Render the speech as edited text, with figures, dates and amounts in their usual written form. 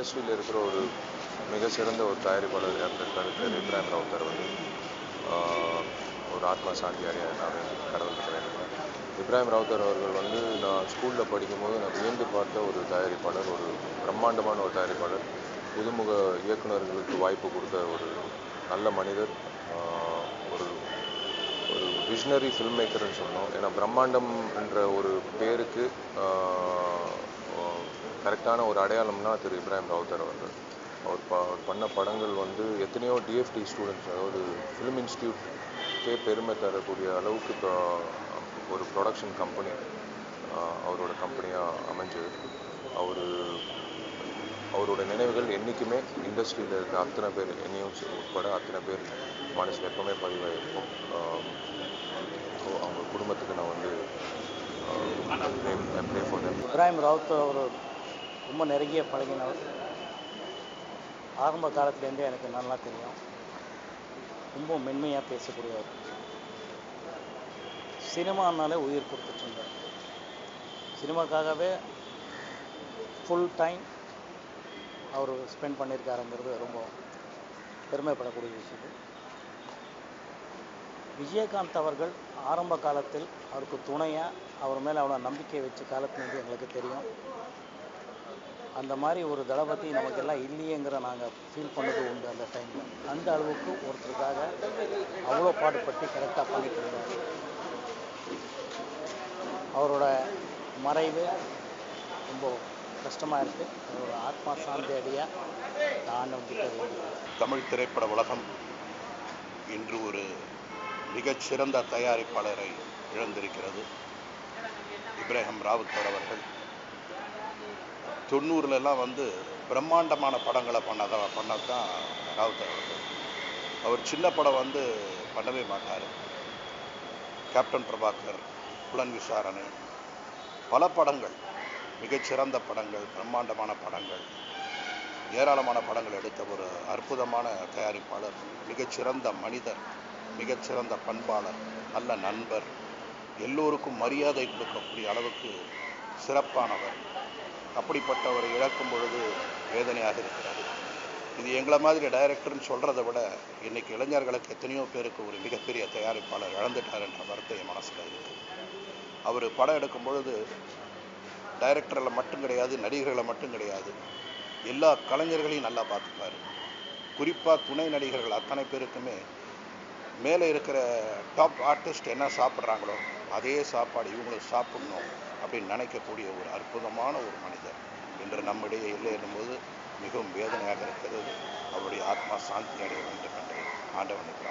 இண்டஸ்ட்ரியில் இருக்கிற ஒரு மிக சிறந்த ஒரு தயாரிப்பாளர் இருந்திருக்காரு திரு இப்ராஹிம் ராவுத்தர் வந்து ஒரு ஆத்மா சாந்தி அடைய நான் கடவுள்கிட்ட வேண்டிக்கிறேன். இப்ராஹிம் ராவுத்தர் அவர்கள் வந்து நான் ஸ்கூலில் படிக்கும்போது நான் வியந்து பார்த்த ஒரு தயாரிப்பாளர், ஒரு பிரம்மாண்டமான ஒரு தயாரிப்பாளர், புதுமுக இயக்குநர்களுக்கு வாய்ப்பு கொடுத்த ஒரு நல்ல மனிதர், ஒரு ஒரு விஷனரி ஃபில்ம் மேக்கர்னு சொன்னோம். ஏன்னா பிரம்மாண்டம் என்ற ஒரு பேருக்கு கரெக்டான ஒரு அடையாளம்னா திரு இப்ராஹிம் ராவுத்தர் அவர்கள். அவர் பண்ண படங்கள் வந்து எத்தனையோ டிஎஃப்டி ஸ்டூடெண்ட்ஸ், அதாவது ஃபிலிம் இன்ஸ்டியூட்கே பெருமை தரக்கூடிய அளவுக்கு இப்போ ஒரு ப்ரொடக்ஷன் கம்பெனி அவரோட கம்பெனியாக அமைஞ்சது. அவரோட நினைவுகள் என்றைக்குமே இண்டஸ்ட்ரியில் இருக்க அத்தனை பேர், என்னையும் உட்பட அத்தனை பேர் மனசில் எப்பவுமே பதிவாயிருக்கும். அவங்க குடும்பத்துக்கு நான் வந்து இப்ராஹிம் ராவுத்தர் அவர் ரொம்ப நெருங்கிய பழகினவர். ஆரம்ப காலத்துலேருந்தே எனக்கு நல்லா தெரியும். ரொம்ப மென்மையாக பேசக்கூடியவர். சினிமானாலே உயிர் கொடுத்துட்டு இருந்தார். சினிமாக்காகவே ஃபுல் டைம் அவர் ஸ்பெண்ட் பண்ணியிருக்காருங்கிறது ரொம்ப பெருமைப்படக்கூடிய விஷயம். விஜயகாந்த் அவர்கள் ஆரம்ப காலத்தில் அவருக்கு துணையாக அவர் மேலே அவ்வளோ நம்பிக்கை வச்ச காலத்துலேருந்து எங்களுக்கு தெரியும். அந்த மாதிரி ஒரு தளபதி நமக்கெல்லாம் இல்லையேங்கிற நாங்கள் ஃபீல் பண்ணது உண்டு அந்த டைமில். அந்த அளவுக்கு ஒருத்தருக்காக அவ்வளோ பாடுபட்டு கரெக்டாக பண்ணிட்டு இருந்தார். அவரோட மறைவு ரொம்ப கஷ்டமாக இருக்குது. அவரோட ஆத்மா சாந்தி அடைய ஆண்டவன்கிட்ட வேண்டியது. தமிழ் திரைப்பட உலகம் இன்று ஒரு மிகச்சிறந்த தயாரிப்பாளரை இழந்திருக்கிறது. இப்ராஹிம் ராவுத்தர் அவர்கள் 90லாம் வந்து பிரம்மாண்டமான படங்களை பண்ணதான் ராவுத்தர் அவர்கள். அவர் சின்ன படம் வந்து பண்ணவே மாட்டார். கேப்டன் பிரபாகர், புலன் விசாரணை, பல படங்கள், மிகச்சிறந்த படங்கள், பிரம்மாண்டமான படங்கள், ஏராளமான படங்கள் எடுத்த ஒரு அற்புதமான தயாரிப்பாளர், மிகச்சிறந்த மனிதர், மிகச்சிறந்த பண்பாளர், நல்ல நண்பர், எல்லோருக்கும் மரியாதை கொடுக்கக்கூடிய அளவுக்கு சிறப்பானவர். அப்படிப்பட்டவரை இழக்கும் பொழுது வேதனையாக இருக்கிறது. இது எங்களை மாதிரி டைரக்டர்னு சொல்கிறத விட இன்றைக்கி இளைஞர்களுக்கு எத்தனையோ பேருக்கு ஒரு மிகப்பெரிய தயாரிப்பாளர் இழந்துட்டார் என்ற வார்த்தை என் மனசில் இருக்குது. அவர் படம் எடுக்கும் பொழுது டைரக்டரில் மட்டும் கிடையாது, நடிகர்களை மட்டும் கிடையாது, எல்லா கலைஞர்களையும் நல்லா பார்த்துப்பார். குறிப்பாக துணை நடிகர்கள் அத்தனை பேருக்குமே மேலே இருக்கிற டாப் ஆர்டிஸ்ட் என்ன சாப்பிட்றாங்களோ அதே சாப்பாடு இவங்களுக்கு சாப்பிடணும் அப்படின்னு நினைக்கக்கூடிய ஒரு அற்புதமான ஒரு மனிதர் இன்று நம்மிடையே இல்லை என்னும்போது மிகவும் வேதனையாக இருக்கிறது. அவருடைய ஆத்மா சாந்தி அடைய வேண்டும் என்று ஆண்டவனுக்கு